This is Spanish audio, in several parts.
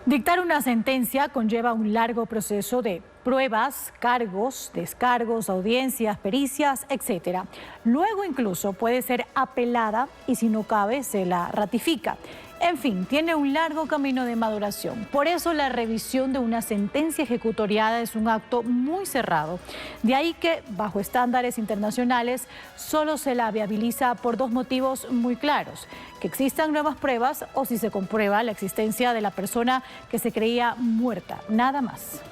Dictar una sentencia conlleva un largo proceso de pruebas, cargos, descargos, audiencias, pericias, etc. Luego incluso puede ser apelada y si no cabe se la ratifica. En fin, tiene un largo camino de maduración. Por eso la revisión de una sentencia ejecutoriada es un acto muy cerrado. De ahí que, bajo estándares internacionales, solo se la viabiliza por dos motivos muy claros: que existan nuevas pruebas o si se comprueba la existencia de la persona que se creía muerta, nada más.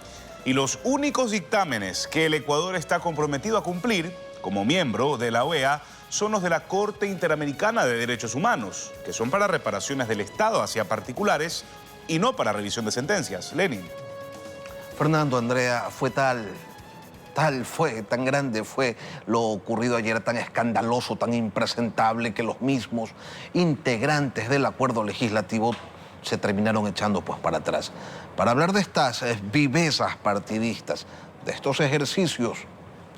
Y los únicos dictámenes que el Ecuador está comprometido a cumplir como miembro de la OEA son los de la Corte Interamericana de Derechos Humanos, que son para reparaciones del Estado hacia particulares y no para revisión de sentencias. Lenin. Fernando, Andrea, tan grande fue lo ocurrido ayer, tan escandaloso, tan impresentable, que los mismos integrantes del acuerdo legislativo se terminaron echando pues para atrás. Para hablar de estas vivezas partidistas, de estos ejercicios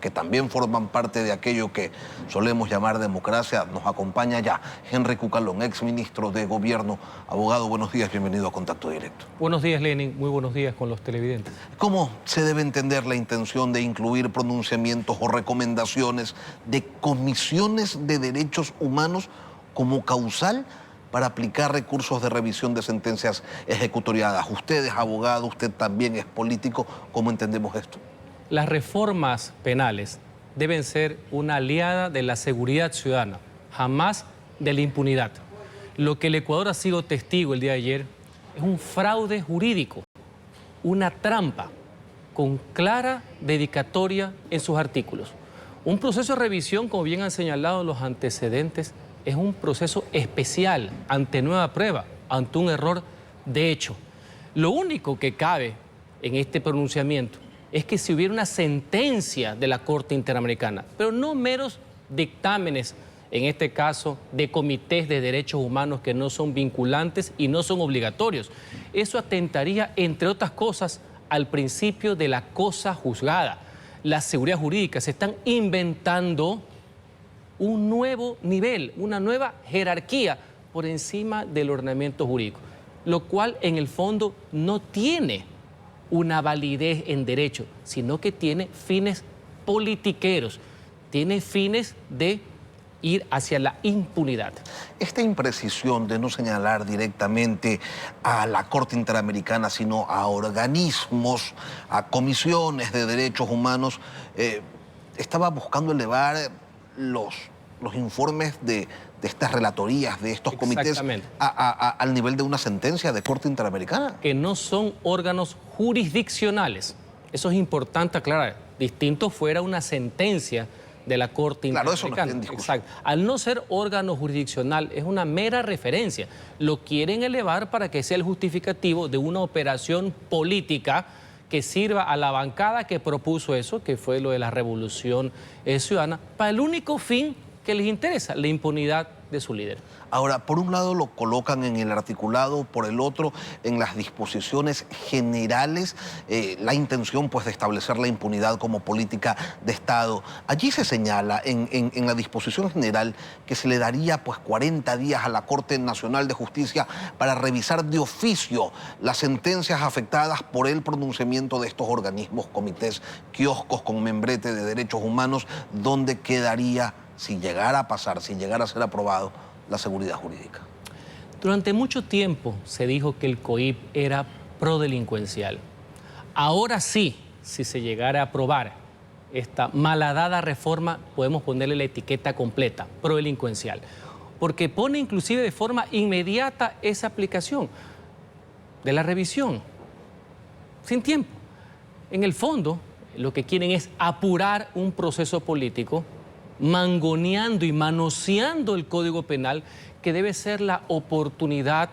que también forman parte de aquello que solemos llamar democracia, nos acompaña ya Henry Cucalón, exministro de Gobierno. Abogado, buenos días, bienvenido a Contacto Directo. Buenos días, Lenin, muy buenos días con los televidentes. ¿Cómo se debe entender la intención de incluir pronunciamientos o recomendaciones de comisiones de derechos humanos como causal para aplicar recursos de revisión de sentencias ejecutoriadas? Usted es abogado, usted también es político, ¿cómo entendemos esto? Las reformas penales deben ser una aliada de la seguridad ciudadana, jamás de la impunidad. Lo que el Ecuador ha sido testigo el día de ayer es un fraude jurídico, una trampa con clara dedicatoria en sus artículos. Un proceso de revisión, como bien han señalado los antecedentes, es un proceso especial ante nueva prueba, ante un error de hecho. Lo único que cabe en este pronunciamiento es que si hubiera una sentencia de la Corte Interamericana, pero no meros dictámenes, en este caso de comités de derechos humanos que no son vinculantes y no son obligatorios. Eso atentaría, entre otras cosas, al principio de la cosa juzgada, la seguridad jurídica. Se están inventando un nuevo nivel, una nueva jerarquía por encima del ordenamiento jurídico, lo cual en el fondo no tiene una validez en derecho, sino que tiene fines politiqueros, tiene fines de ir hacia la impunidad. Esta imprecisión de no señalar directamente a la Corte Interamericana, sino a organismos, a comisiones de derechos humanos, estaba buscando elevar los informes de estas relatorías, de estos comités, al nivel de una sentencia de Corte Interamericana. Que no son órganos jurisdiccionales. Eso es importante aclarar. Distinto fuera una sentencia de la Corte Interamericana. Claro, eso no está en discusión. Exacto. Al no ser órgano jurisdiccional, es una mera referencia. Lo quieren elevar para que sea el justificativo de una operación política que sirva a la bancada que propuso eso, que fue lo de la Revolución Ciudadana, para el único fin que les interesa, la impunidad de su líder. Ahora, por un lado lo colocan en el articulado, por el otro en las disposiciones generales, la intención pues de establecer la impunidad como política de Estado. Allí se señala en la disposición general que se le daría pues 40 días a la Corte Nacional de Justicia para revisar de oficio las sentencias afectadas por el pronunciamiento de estos organismos, comités, kioscos con membrete de derechos humanos, donde quedaría, si llegara a pasar, si llegara a ser aprobado, la seguridad jurídica. Durante mucho tiempo se dijo que el COIP era prodelincuencial. Ahora sí, si se llegara a aprobar esta malhadada reforma, podemos ponerle la etiqueta completa, prodelincuencial, porque pone inclusive de forma inmediata esa aplicación de la revisión, sin tiempo. En el fondo, lo que quieren es apurar un proceso político mangoneando y manoseando el Código Penal, que debe ser la oportunidad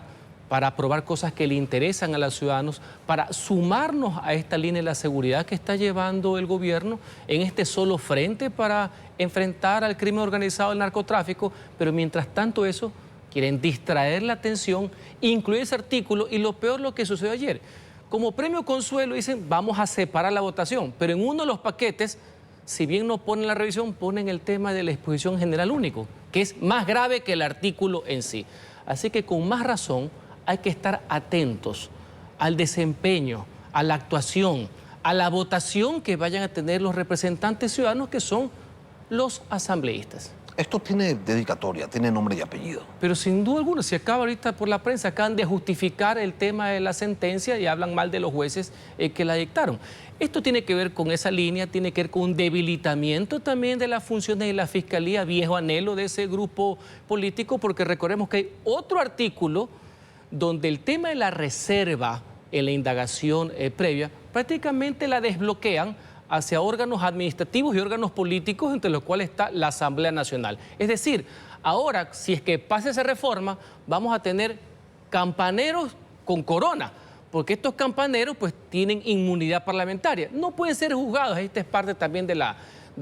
para aprobar cosas que le interesan a los ciudadanos, para sumarnos a esta línea de la seguridad que está llevando el gobierno en este solo frente para enfrentar al crimen organizado, el narcotráfico, pero mientras tanto eso quieren distraer la atención, incluir ese artículo y lo peor, lo que sucedió ayer. Como premio consuelo dicen, vamos a separar la votación, pero en uno de los paquetes, si bien no ponen la revisión, ponen el tema de la exposición general único, que es más grave que el artículo en sí. Así que con más razón hay que estar atentos al desempeño, a la actuación, a la votación que vayan a tener los representantes ciudadanos, que son los asambleístas. Esto tiene dedicatoria, tiene nombre y apellido. Pero sin duda alguna, si acaba ahorita por la prensa, acaban de justificar el tema de la sentencia y hablan mal de los jueces que la dictaron. Esto tiene que ver con esa línea, tiene que ver con un debilitamiento también de las funciones de la Fiscalía, viejo anhelo de ese grupo político, porque recordemos que hay otro artículo donde el tema de la reserva en la indagación previa prácticamente la desbloquean hacia órganos administrativos y órganos políticos, entre los cuales está la Asamblea Nacional. Es decir, ahora, si es que pasa esa reforma, vamos a tener campaneros con corona, porque estos campaneros pues tienen inmunidad parlamentaria. No pueden ser juzgados, esta es parte también de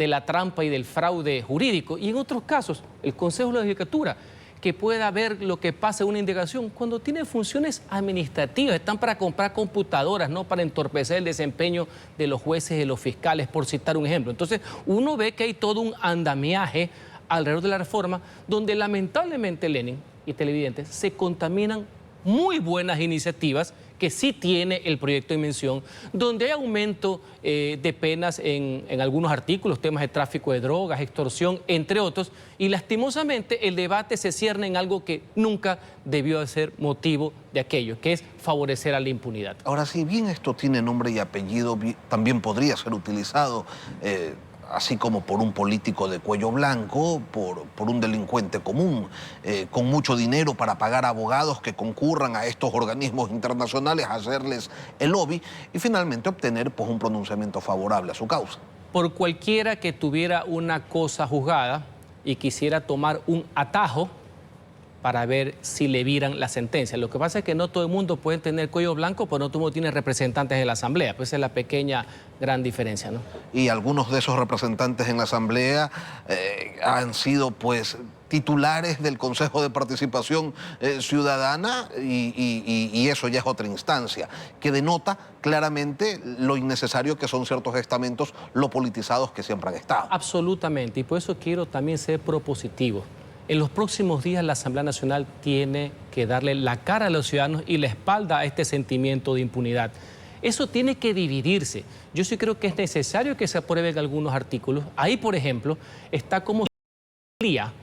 la trampa y del fraude jurídico. Y en otros casos, el Consejo de la Judicatura, que pueda ver lo que pasa en una indagación cuando tiene funciones administrativas, están para comprar computadoras, no para entorpecer el desempeño de los jueces y de los fiscales, por citar un ejemplo. Entonces, uno ve que hay todo un andamiaje alrededor de la reforma, donde lamentablemente, Lenin y televidentes, se contaminan muy buenas iniciativas que sí tiene el proyecto de mención, donde hay aumento de penas en algunos artículos, temas de tráfico de drogas, extorsión, entre otros, y lastimosamente el debate se cierne en algo que nunca debió de ser motivo de aquello, que es favorecer a la impunidad. Ahora, si bien esto tiene nombre y apellido, también podría ser utilizado así como por un político de cuello blanco, por un delincuente común, con mucho dinero para pagar abogados que concurran a estos organismos internacionales, a hacerles el lobby y finalmente obtener pues, un pronunciamiento favorable a su causa. Por cualquiera que tuviera una cosa juzgada y quisiera tomar un atajo para ver si le viran la sentencia. Lo que pasa es que no todo el mundo puede tener cuello blanco, pero no todo el mundo tiene representantes en la Asamblea. Pues esa es la pequeña, gran diferencia, ¿no? Y algunos de esos representantes en la Asamblea han sido, pues, titulares del Consejo de Participación Ciudadana y eso ya es otra instancia, que denota claramente lo innecesario que son ciertos estamentos, lo politizados que siempre han estado. Absolutamente, y por eso quiero también ser propositivo. En los próximos días la Asamblea Nacional tiene que darle la cara a los ciudadanos y la espalda a este sentimiento de impunidad. Eso tiene que dividirse. Yo sí creo que es necesario que se aprueben algunos artículos. Ahí, por ejemplo, está como se amplía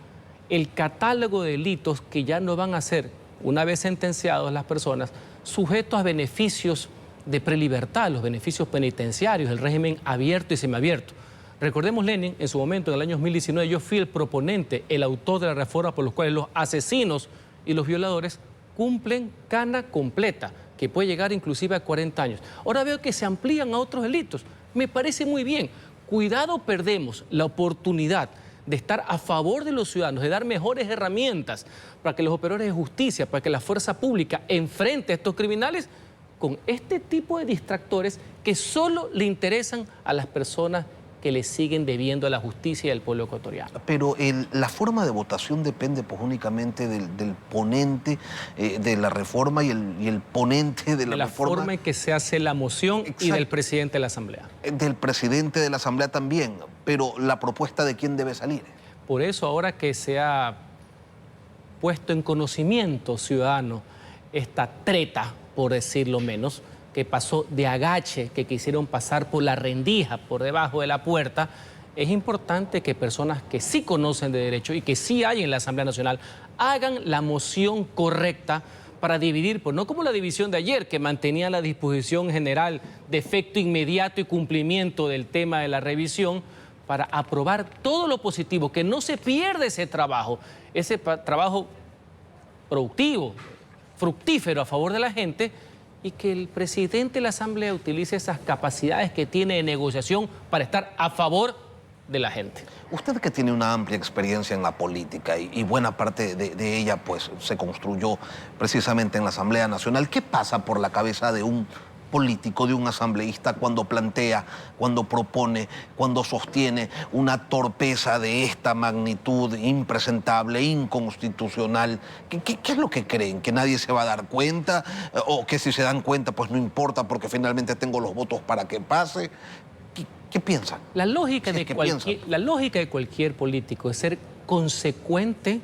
el catálogo de delitos que ya no van a ser, una vez sentenciados las personas, sujetos a beneficios de prelibertad, los beneficios penitenciarios, el régimen abierto y semiabierto. Recordemos, Lenin, en su momento, en el año 2019, yo fui el proponente, el autor de la reforma por los cuales los asesinos y los violadores cumplen cana completa, que puede llegar inclusive a 40 años. Ahora veo que se amplían a otros delitos. Me parece muy bien. Cuidado, perdemos la oportunidad de estar a favor de los ciudadanos, de dar mejores herramientas para que los operadores de justicia, para que la fuerza pública enfrente a estos criminales con este tipo de distractores que solo le interesan a las personas que le siguen debiendo a la justicia y al pueblo ecuatoriano. Pero la forma de votación depende pues únicamente del ponente de la reforma y el ponente de la reforma. La forma en que se hace la moción. Exacto. Y del presidente de la Asamblea. Del presidente de la Asamblea también, pero la propuesta de quién debe salir. Por eso ahora que se ha puesto en conocimiento ciudadano esta treta, por decirlo menos, que pasó de agache, que quisieron pasar por la rendija, por debajo de la puerta, es importante que personas que sí conocen de derecho y que sí hay en la Asamblea Nacional hagan la moción correcta para dividir, pues no como la división de ayer, que mantenía la disposición general de efecto inmediato y cumplimiento del tema de la revisión, para aprobar todo lo positivo, que no se pierda ese trabajo productivo, fructífero a favor de la gente, y que el presidente de la Asamblea utilice esas capacidades que tiene de negociación para estar a favor de la gente. Usted que tiene una amplia experiencia en la política y buena parte de ella pues se construyó precisamente en la Asamblea Nacional, ¿qué pasa por la cabeza de un político, de un asambleísta cuando plantea, cuando propone, cuando sostiene una torpeza de esta magnitud impresentable, inconstitucional? ¿Qué es lo que creen? ¿Que nadie se va a dar cuenta? ¿O que si se dan cuenta pues no importa porque finalmente tengo los votos para que pase? ¿Qué piensan? La lógica de cualquier político es ser consecuente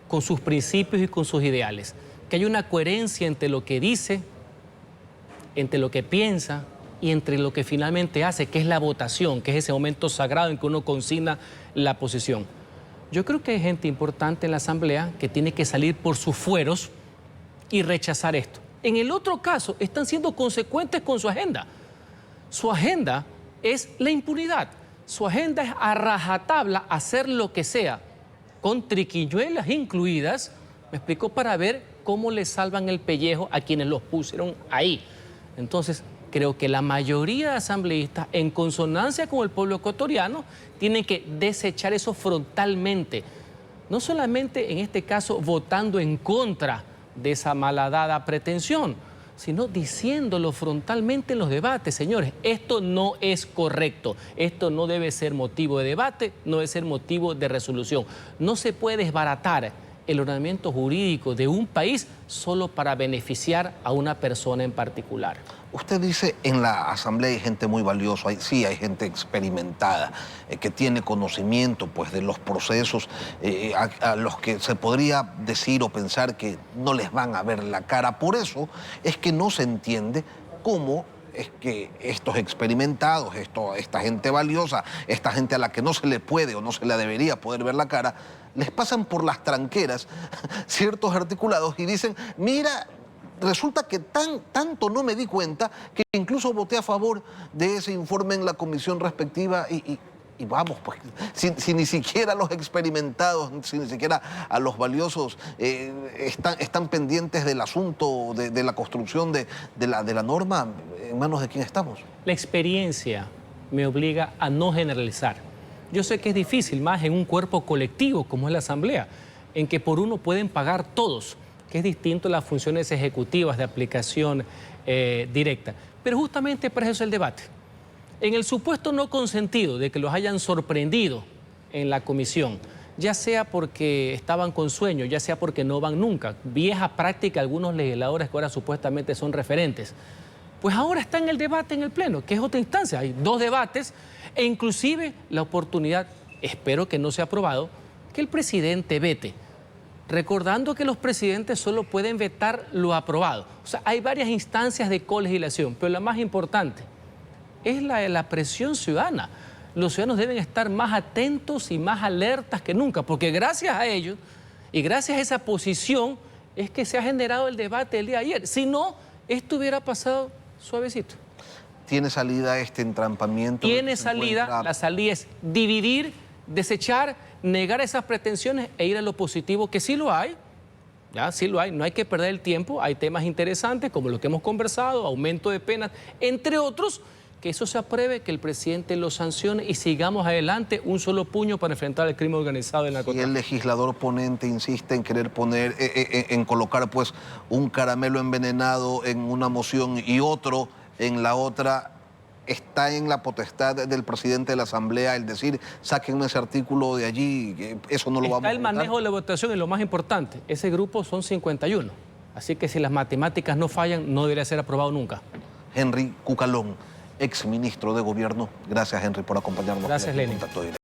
con sus principios y con sus ideales. Que haya una coherencia entre lo que dice entre lo que piensa y entre lo que finalmente hace, que es la votación, que es ese momento sagrado en que uno consigna la posición. Yo creo que hay gente importante en la Asamblea que tiene que salir por sus fueros y rechazar esto. En el otro caso, están siendo consecuentes con su agenda. Su agenda es la impunidad. Su agenda es a rajatabla hacer lo que sea, con triquiñuelas incluidas, me explico, para ver cómo le salvan el pellejo a quienes los pusieron ahí. Entonces, creo que la mayoría de asambleístas, en consonancia con el pueblo ecuatoriano, tienen que desechar eso frontalmente. No solamente en este caso votando en contra de esa malhadada pretensión, sino diciéndolo frontalmente en los debates. Señores, esto no es correcto, esto no debe ser motivo de debate, no debe ser motivo de resolución. No se puede desbaratar el ordenamiento jurídico de un país solo para beneficiar a una persona en particular. Usted dice, en la Asamblea hay gente muy valiosa, sí hay gente experimentada, que tiene conocimiento pues, de los procesos a los que se podría decir o pensar que no les van a ver la cara. Por eso es que no se entiende cómo es que estos experimentados, esta gente valiosa, esta gente a la que no se le puede o no se le debería poder ver la cara, les pasan por las tranqueras ciertos articulados y dicen, mira, resulta que tanto no me di cuenta que incluso voté a favor de ese informe en la comisión respectiva y vamos, pues, si ni siquiera los experimentados, si ni siquiera a los valiosos están pendientes del asunto, de la construcción de la norma, ¿en manos de quién estamos? La experiencia me obliga a no generalizar. Yo sé que es difícil, más en un cuerpo colectivo como es la Asamblea, en que por uno pueden pagar todos, que es distinto a las funciones ejecutivas de aplicación directa. Pero justamente para eso es el debate. En el supuesto no consentido de que los hayan sorprendido en la comisión, ya sea porque estaban con sueño, ya sea porque no van nunca, vieja práctica algunos legisladores que ahora supuestamente son referentes, pues ahora está en el debate en el Pleno, que es otra instancia. Hay 2 debates e inclusive la oportunidad, espero que no sea aprobado, que el presidente vete, recordando que los presidentes solo pueden vetar lo aprobado. O sea, hay varias instancias de colegislación, pero la más importante es la de la presión ciudadana. Los ciudadanos deben estar más atentos y más alertas que nunca, porque gracias a ellos y gracias a esa posición es que se ha generado el debate el día de ayer. Si no, esto hubiera pasado suavecito. ¿Tiene salida este entrampamiento? Tiene salida, la salida es dividir, desechar, negar esas pretensiones e ir a lo positivo, que sí lo hay, ya sí lo hay, no hay que perder el tiempo, hay temas interesantes como lo que hemos conversado, aumento de penas, entre otros, que eso se apruebe, que el presidente lo sancione y sigamos adelante, un solo puño para enfrentar el crimen organizado del narcotráfico. Y el legislador ponente insiste en querer poner, en colocar pues un caramelo envenenado en una moción y otro en la otra. Está en la potestad del presidente de la Asamblea el decir, sáquenme ese artículo de allí, eso no lo vamos a votar. Está el manejo de la votación y lo más importante, ese grupo son 51, así que si las matemáticas no fallan, no debería ser aprobado nunca. Henry Cucalón, exministro de Gobierno. Gracias, Henry, por acompañarnos. Gracias, Lenin.